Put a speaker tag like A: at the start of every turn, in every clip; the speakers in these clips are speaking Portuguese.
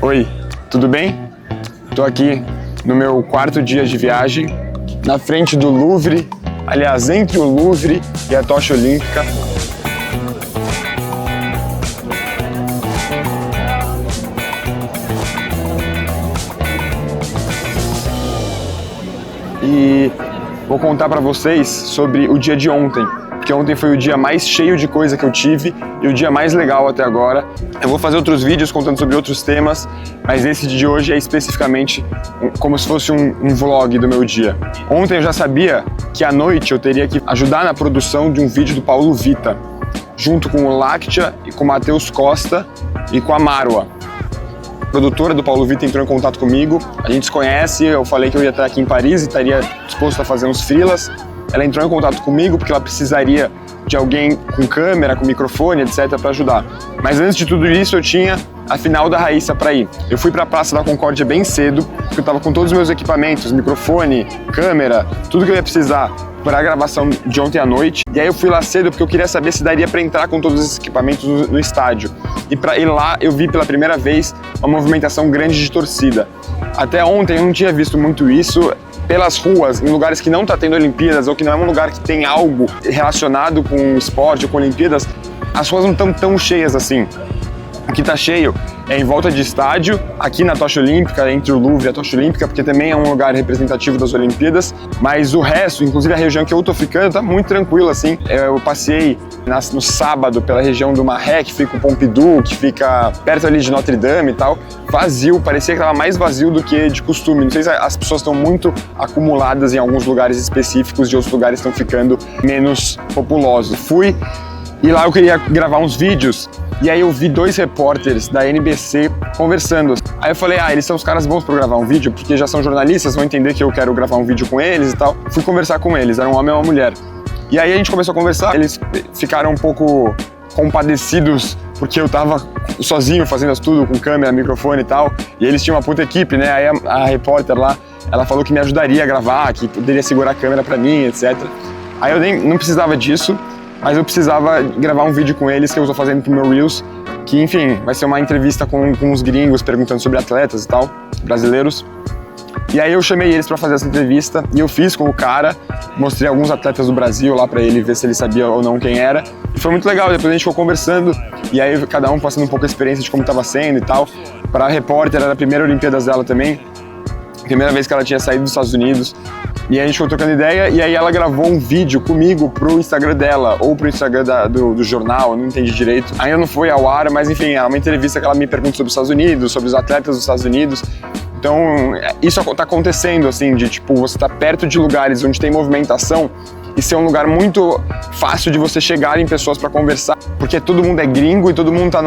A: Oi, tudo bem? Tô aqui no meu quarto dia de viagem, na frente do Louvre, aliás, entre o Louvre e a Tocha Olímpica. E vou contar para vocês sobre o dia de ontem, porque ontem foi o dia mais cheio de coisa que eu tive e o dia mais legal até agora. Eu vou fazer outros vídeos contando sobre outros temas, mas esse de hoje é especificamente como se fosse um vlog do meu dia. Ontem eu já sabia que à noite eu teria que ajudar na produção de um vídeo do Paulo Vita, junto com o Láctea e com o Matheus Costa e com a Marwa. A produtora do Paulo Vita entrou em contato comigo, a gente se conhece, eu falei que eu ia estar aqui em Paris e estaria disposto a fazer uns freelas. Ela entrou em contato comigo porque ela precisaria de alguém com câmera, com microfone, etc, para ajudar. Mas antes de tudo isso, eu tinha a final da Raíssa para ir. Eu fui para a Praça da Concórdia bem cedo, porque eu estava com todos os meus equipamentos, microfone, câmera, tudo que eu ia precisar para a gravação de ontem à noite. E aí eu fui lá cedo porque eu queria saber se daria para entrar com todos esses equipamentos no estádio. E para ir lá, eu vi pela primeira vez uma movimentação grande de torcida. Até ontem eu não tinha visto muito isso. Pelas ruas, em lugares que não está tendo Olimpíadas ou que não é um lugar que tem algo relacionado com esporte ou com Olimpíadas, as ruas não estão tão cheias assim. O que está cheio é em volta de estádio, aqui na Tocha Olímpica, entre o Louvre e a Tocha Olímpica, porque também é um lugar representativo das Olimpíadas, mas o resto, inclusive a região que eu tô ficando, tá muito tranquilo assim. Eu passei no sábado pela região do Marais, que fica o Pompidou, que fica perto ali de Notre Dame e tal, vazio, parecia que estava mais vazio do que de costume. Não sei se as pessoas estão muito acumuladas em alguns lugares específicos e outros lugares estão ficando menos populosos. Fui e lá eu queria gravar uns vídeos. E aí eu vi dois repórteres da NBC conversando. Aí eu falei, eles são os caras bons para gravar um vídeo, porque já são jornalistas, vão entender que eu quero gravar um vídeo com eles e tal. Fui conversar com eles, era um homem e uma mulher. E aí a gente começou a conversar, eles ficaram um pouco compadecidos, porque eu tava sozinho fazendo tudo, com câmera, microfone e tal. E eles tinham uma puta equipe, né? Aí a repórter lá, ela falou que me ajudaria a gravar, que poderia segurar a câmera pra mim, etc. Aí eu não precisava disso. Mas eu precisava gravar um vídeo com eles que eu estou fazendo pro meu Reels, que, enfim, vai ser uma entrevista com os gringos perguntando sobre atletas e tal, brasileiros. E aí eu chamei eles para fazer essa entrevista e eu fiz com o cara, mostrei alguns atletas do Brasil lá para ele ver se ele sabia ou não quem era. E foi muito legal, depois a gente ficou conversando e aí cada um passando um pouco a experiência de como estava sendo e tal. Para a repórter, era a primeira Olimpíadas dela também, primeira vez que ela tinha saído dos Estados Unidos. E aí a gente ficou trocando ideia e aí ela gravou um vídeo comigo pro Instagram dela ou pro Instagram do jornal, eu não entendi direito. Ainda não foi ao ar, mas enfim, é uma entrevista que ela me pergunta sobre os Estados Unidos, sobre os atletas dos Estados Unidos. Então isso tá acontecendo assim, de tipo, você tá perto de lugares onde tem movimentação e ser um lugar muito fácil de você chegar em pessoas para conversar, porque todo mundo é gringo e todo mundo tá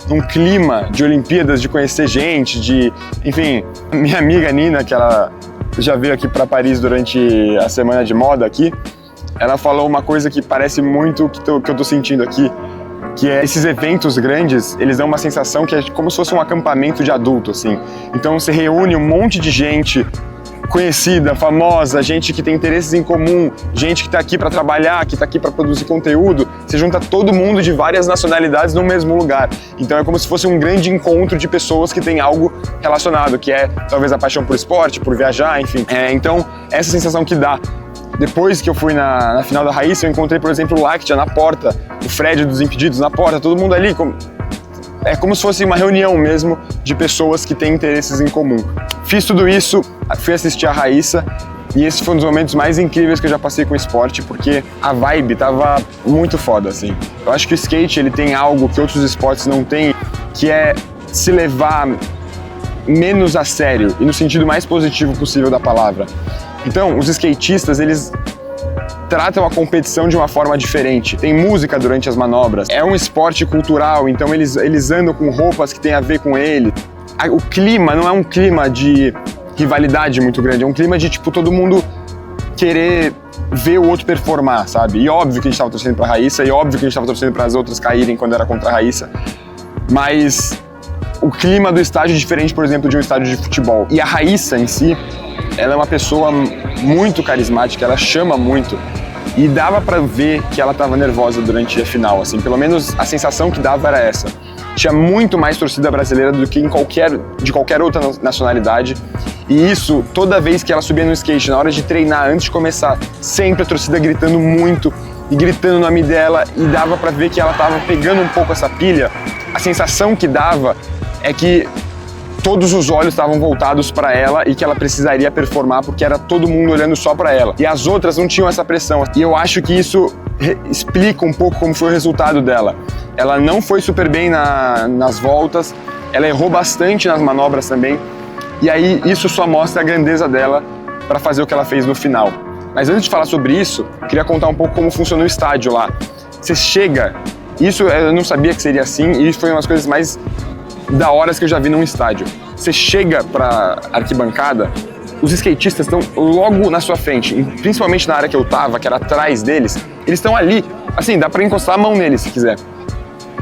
A: num clima de Olimpíadas, de conhecer gente, de... Enfim, minha amiga Nina, que ela já veio aqui para Paris durante a semana de moda aqui, ela falou uma coisa que parece muito que eu tô sentindo aqui, que é esses eventos grandes, eles dão uma sensação que é como se fosse um acampamento de adulto, assim. Então você reúne um monte de gente conhecida, famosa, gente que tem interesses em comum, gente que tá aqui para trabalhar, que tá aqui para produzir conteúdo. Você junta todo mundo de várias nacionalidades no mesmo lugar. Então é como se fosse um grande encontro de pessoas que têm algo relacionado, que é talvez a paixão por esporte, por viajar, enfim. Então essa sensação que dá. Depois que eu fui na final da Raíssa, eu encontrei, por exemplo, o Láctea na porta, o Fred dos Impedidos na porta, todo mundo ali. É como se fosse uma reunião mesmo de pessoas que têm interesses em comum. Fiz tudo isso, fui assistir a Raíssa e esse foi um dos momentos mais incríveis que eu já passei com o esporte, porque a vibe tava muito foda, assim. Eu acho que o skate, ele tem algo que outros esportes não têm, que é se levar menos a sério e no sentido mais positivo possível da palavra. Então, os skatistas, eles tratam a competição de uma forma diferente. Tem música durante as manobras. É um esporte cultural, então eles andam com roupas que tem a ver com ele. O clima não é um clima de rivalidade muito grande, é um clima de, tipo, todo mundo querer ver o outro performar, sabe? E óbvio que a gente tava torcendo pra Raíssa, e óbvio que a gente tava torcendo para as outras caírem quando era contra a Raíssa, mas o clima do estádio é diferente, por exemplo, de um estádio de futebol. E a Raíssa em si, ela é uma pessoa muito carismática, ela chama muito. E dava pra ver que ela tava nervosa durante a final, assim, pelo menos a sensação que dava era essa. tinha muito mais torcida brasileira do que de qualquer outra nacionalidade. E isso, toda vez que ela subia no skate, na hora de treinar, antes de começar, sempre a torcida gritando muito e gritando o nome dela, e dava pra ver que ela tava pegando um pouco essa pilha. A sensação que dava é que todos os olhos estavam voltados para ela e que ela precisaria performar porque era todo mundo olhando só para ela. E as outras não tinham essa pressão. E eu acho que isso explica um pouco como foi o resultado dela. Ela não foi super bem nas voltas, ela errou bastante nas manobras também. E aí isso só mostra a grandeza dela para fazer o que ela fez no final. Mas antes de falar sobre isso, queria contar um pouco como funciona o estádio lá. Você chega, isso eu não sabia que seria assim, e isso foi uma das coisas mais da horas que eu já vi num estádio. Você chega pra arquibancada, os skatistas estão logo na sua frente, principalmente na área que eu tava, que era atrás deles, eles estão ali, assim, dá pra encostar a mão neles se quiser.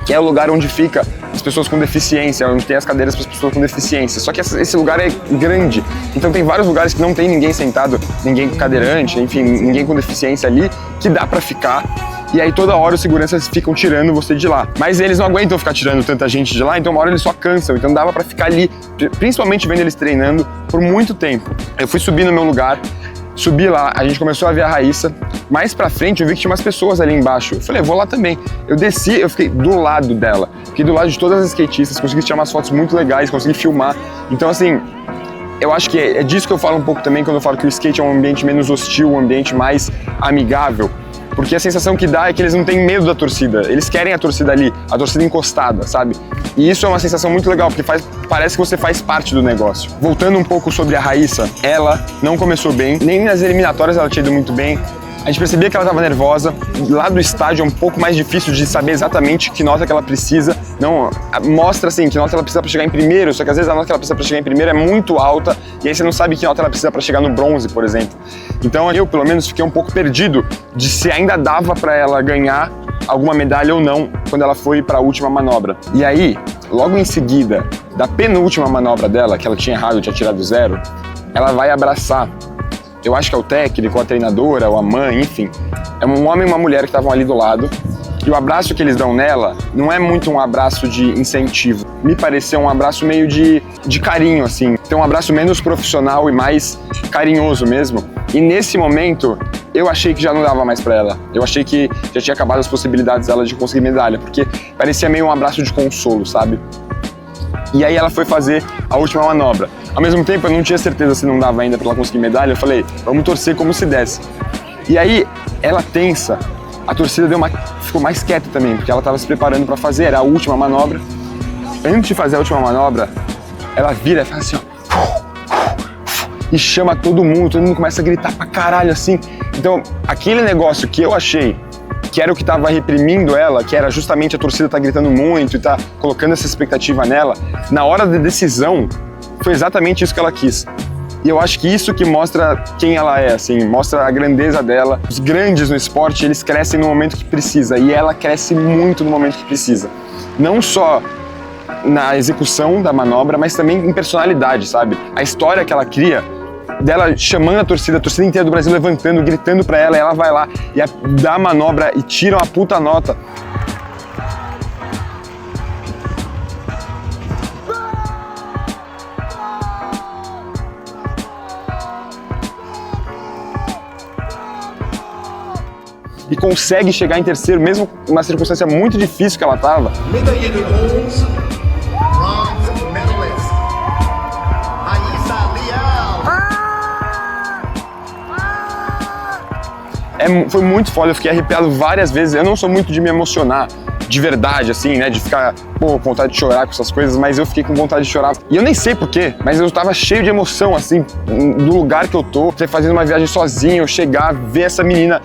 A: Que é o lugar onde fica as pessoas com deficiência, onde tem as cadeiras para as pessoas com deficiência. Só que esse lugar é grande, então tem vários lugares que não tem ninguém sentado, ninguém cadeirante, enfim, ninguém com deficiência ali, que dá pra ficar. E aí toda hora os seguranças ficam tirando você de lá. Mas eles não aguentam ficar tirando tanta gente de lá, então uma hora eles só cansam. Então dava pra ficar ali, principalmente vendo eles treinando, por muito tempo. Eu fui subir no meu lugar, subi lá, a gente começou a ver a Raíssa. Mais pra frente eu vi que tinha umas pessoas ali embaixo. Eu falei, vou lá também. Eu desci, eu fiquei do lado dela. Fiquei do lado de todas as skatistas, consegui tirar umas fotos muito legais, consegui filmar. Então assim, eu acho que é disso que eu falo um pouco também quando eu falo que o skate é um ambiente menos hostil, um ambiente mais amigável. Porque a sensação que dá é que eles não têm medo da torcida, eles querem a torcida ali, a torcida encostada, sabe? E isso é uma sensação muito legal, porque parece que você faz parte do negócio. Voltando um pouco sobre a Raíssa, ela não começou bem, nem nas eliminatórias ela tinha ido muito bem. A gente percebia que ela estava nervosa, lá do estádio é um pouco mais difícil de saber exatamente que nota que ela precisa. Não, mostra assim, que nota ela precisa para chegar em primeiro, só que às vezes a nota que ela precisa para chegar em primeiro é muito alta, e aí você não sabe que nota ela precisa para chegar no bronze, por exemplo. Então eu, pelo menos, fiquei um pouco perdido de se ainda dava para ela ganhar alguma medalha ou não quando ela foi para a última manobra. E aí, logo em seguida, da penúltima manobra dela, que ela tinha errado, tinha tirado 0, ela vai abraçar. Eu acho que é o técnico, a treinadora, ou a mãe, enfim. É um homem e uma mulher que estavam ali do lado. E o abraço que eles dão nela não é muito um abraço de incentivo. Me pareceu um abraço meio de carinho, assim. Tem um abraço menos profissional e mais carinhoso mesmo. E nesse momento, eu achei que já não dava mais pra ela. Eu achei que já tinha acabado as possibilidades dela de conseguir medalha, porque parecia meio um abraço de consolo, sabe? E aí ela foi fazer a última manobra. Ao mesmo tempo, eu não tinha certeza se não dava ainda pra ela conseguir medalha. Eu falei, vamos torcer como se desse. E aí, ela tensa. A torcida ficou mais quieta também, porque ela estava se preparando para fazer, era a última manobra. Antes de fazer a última manobra, ela vira e faz assim, ó, e chama todo mundo começa a gritar pra caralho assim. Então, aquele negócio que eu achei que era o que estava reprimindo ela, que era justamente a torcida tá gritando muito e tá colocando essa expectativa nela, na hora da decisão, foi exatamente isso que ela quis. E eu acho que isso que mostra quem ela é, assim, mostra a grandeza dela. Os grandes no esporte, eles crescem no momento que precisa, e ela cresce muito no momento que precisa. Não só na execução da manobra, mas também em personalidade, sabe? A história que ela cria, dela chamando a torcida inteira do Brasil levantando, gritando pra ela, e ela vai lá e dá a manobra e tira uma puta nota. E consegue chegar em terceiro, mesmo numa circunstância muito difícil que ela estava.
B: Medalha de bronze, bronze medalist, Raíssa Leal.
A: Foi muito foda, eu fiquei arrepiado várias vezes. Eu não sou muito de me emocionar de verdade, assim, né, de ficar, com vontade de chorar com essas coisas, mas eu fiquei com vontade de chorar. E eu nem sei porquê, mas eu tava cheio de emoção, assim, do lugar que eu tô, fazendo uma viagem sozinho, eu chegar, ver essa menina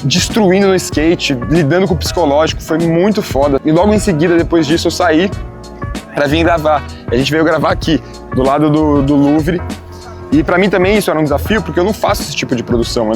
A: destruindo no skate, lidando com o psicológico, foi muito foda. E logo em seguida, depois disso, eu saí pra vir gravar. A gente veio gravar aqui, do lado do Louvre. E pra mim também isso era um desafio, porque eu não faço esse tipo de produção.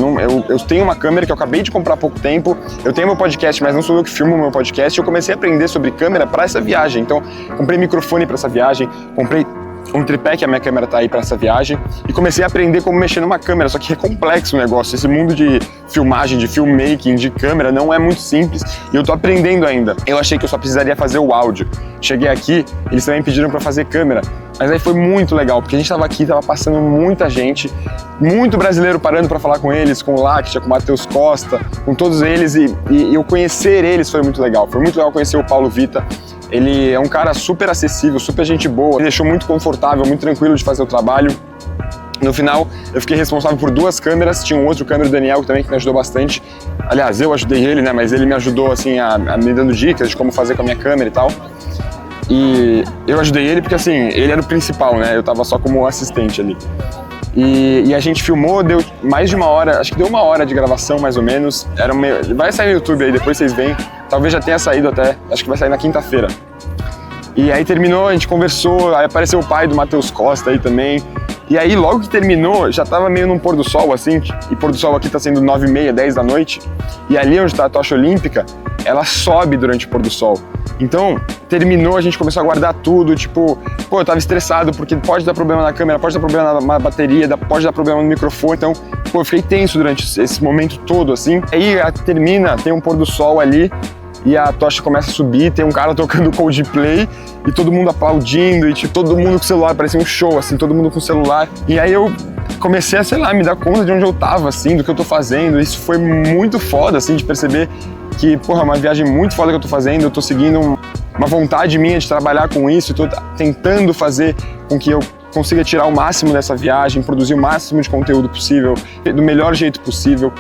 A: Eu tenho uma câmera que eu acabei de comprar há pouco tempo, eu tenho meu podcast, mas não sou eu que filmo o meu podcast. Eu comecei a aprender sobre câmera pra essa viagem. Então, comprei microfone pra essa viagem, comprei um tripé, que a minha câmera tá aí para essa viagem, e comecei a aprender como mexer numa câmera, só que é complexo o negócio. Esse mundo de filmagem, de filmmaking, de câmera não é muito simples e eu tô aprendendo ainda. Eu achei que eu só precisaria fazer o áudio. Cheguei aqui, eles também pediram para fazer câmera, mas aí foi muito legal, porque a gente tava aqui, tava passando muita gente, muito brasileiro parando para falar com eles, com o Lactia, com o Matheus Costa, com todos eles, e eu conhecer eles foi muito legal. Foi muito legal conhecer o Paulo Vita. Ele é um cara super acessível, super gente boa, me deixou muito confortável, muito tranquilo de fazer o trabalho. No final, eu fiquei responsável por 2 câmeras, tinha um outro câmera, o Daniel, também, que me ajudou bastante. Aliás, eu ajudei ele, né, mas ele me ajudou, assim, a me dando dicas de como fazer com a minha câmera e tal. E eu ajudei ele porque, assim, ele era o principal, né, eu tava só como assistente ali. E a gente filmou, deu mais de 1 hora, acho que deu 1 hora de gravação, mais ou menos. Vai sair no YouTube aí, depois vocês veem. Talvez já tenha saído até, acho que vai sair na quinta-feira. E aí terminou, a gente conversou, aí apareceu o pai do Matheus Costa aí também. E aí logo que terminou, já tava meio num pôr do sol assim, e pôr do sol aqui tá sendo 9h30, 10 da noite. E ali onde tá a tocha olímpica, ela sobe durante o pôr do sol. Então, terminou, a gente começou a guardar tudo, tipo, pô, eu tava estressado porque pode dar problema na câmera, pode dar problema na bateria, pode dar problema no microfone, então, pô, eu fiquei tenso durante esse momento todo, assim. Aí termina, tem um pôr do sol ali, e a tocha começa a subir, tem um cara tocando Coldplay, e todo mundo aplaudindo, e tipo, todo mundo com celular, parecia um show, assim, todo mundo com celular. E aí eu comecei a, sei lá, me dar conta de onde eu tava, assim, do que eu tô fazendo. Isso foi muito foda, assim, de perceber que, porra, é uma viagem muito foda que eu tô fazendo, eu tô seguindo uma vontade minha de trabalhar com isso, tô tentando fazer com que eu consiga tirar o máximo dessa viagem, produzir o máximo de conteúdo possível, do melhor jeito possível.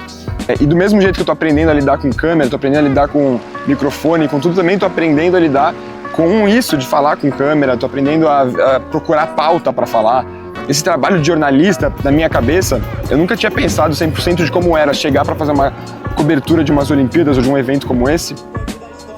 A: E do mesmo jeito que eu tô aprendendo a lidar com câmera, tô aprendendo a lidar com microfone, com tudo, também tô aprendendo a lidar com isso de falar com câmera, tô aprendendo a procurar pauta para falar. Esse trabalho de jornalista, na minha cabeça, eu nunca tinha pensado 100% de como era chegar para fazer uma cobertura de umas Olimpíadas ou de um evento como esse.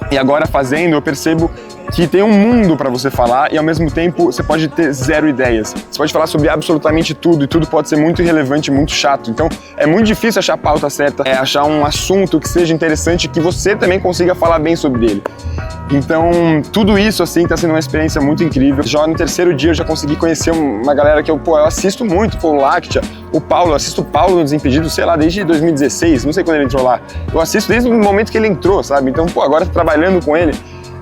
A: E agora fazendo, eu percebo que tem um mundo para você falar e ao mesmo tempo você pode ter 0 ideias. Você pode falar sobre absolutamente tudo e tudo pode ser muito irrelevante, muito chato. Então é muito difícil achar a pauta certa, achar um assunto que seja interessante, que você também consiga falar bem sobre ele. Então tudo isso assim está sendo uma experiência muito incrível. Já no 3º dia eu já consegui conhecer uma galera que eu assisto muito, o Lactia, o Paulo, eu assisto o Paulo no Desimpedidos, sei lá, desde 2016, não sei quando ele entrou lá. Eu assisto desde o momento que ele entrou, sabe? Então, agora trabalhando com ele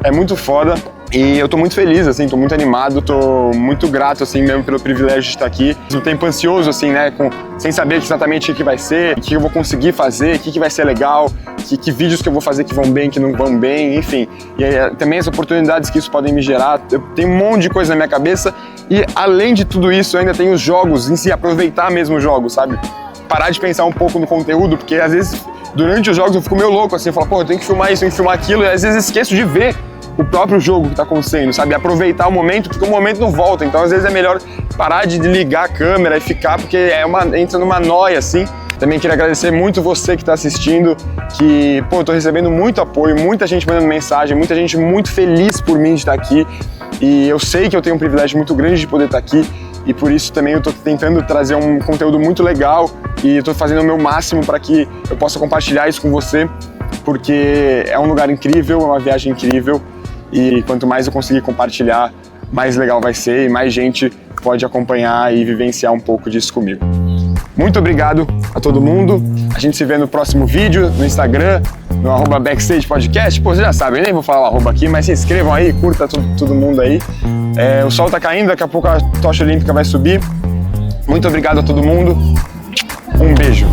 A: é muito foda e eu tô muito feliz, assim, tô muito animado, tô muito grato, assim, mesmo pelo privilégio de estar aqui. Um tempo ansioso, assim, né, sem saber exatamente o que vai ser, o que eu vou conseguir fazer, o que vai ser legal, que vídeos que eu vou fazer que vão bem, que não vão bem, enfim. E aí, também as oportunidades que isso podem me gerar, eu tenho um monte de coisa na minha cabeça e, além de tudo isso, eu ainda tenho os jogos em si, aproveitar mesmo os jogos, sabe? Parar de pensar um pouco no conteúdo, porque às vezes, durante os jogos, eu fico meio louco, assim, eu falo, pô, eu tenho que filmar isso, tenho que filmar aquilo, e às vezes esqueço de ver o próprio jogo que tá acontecendo, sabe? Aproveitar o momento, porque o momento não volta, então às vezes é melhor parar de ligar a câmera e ficar, porque entra numa noia, assim. Também queria agradecer muito você que está assistindo, que, pô, eu tô recebendo muito apoio, muita gente mandando mensagem, muita gente muito feliz por mim de estar aqui, e eu sei que eu tenho um privilégio muito grande de poder estar aqui, e por isso também eu tô tentando trazer um conteúdo muito legal, e eu tô fazendo o meu máximo para que eu possa compartilhar isso com você, porque é um lugar incrível, é uma viagem incrível, e quanto mais eu conseguir compartilhar, mais legal vai ser e mais gente pode acompanhar e vivenciar um pouco disso comigo. Muito obrigado a todo mundo, a gente se vê no próximo vídeo, no Instagram, no @BackstagePodcast. Pô, vocês já sabem, nem vou falar o arroba aqui, mas se inscrevam aí, curta todo mundo aí. O sol tá caindo, daqui a pouco a tocha olímpica vai subir. Muito obrigado a todo mundo, um beijo.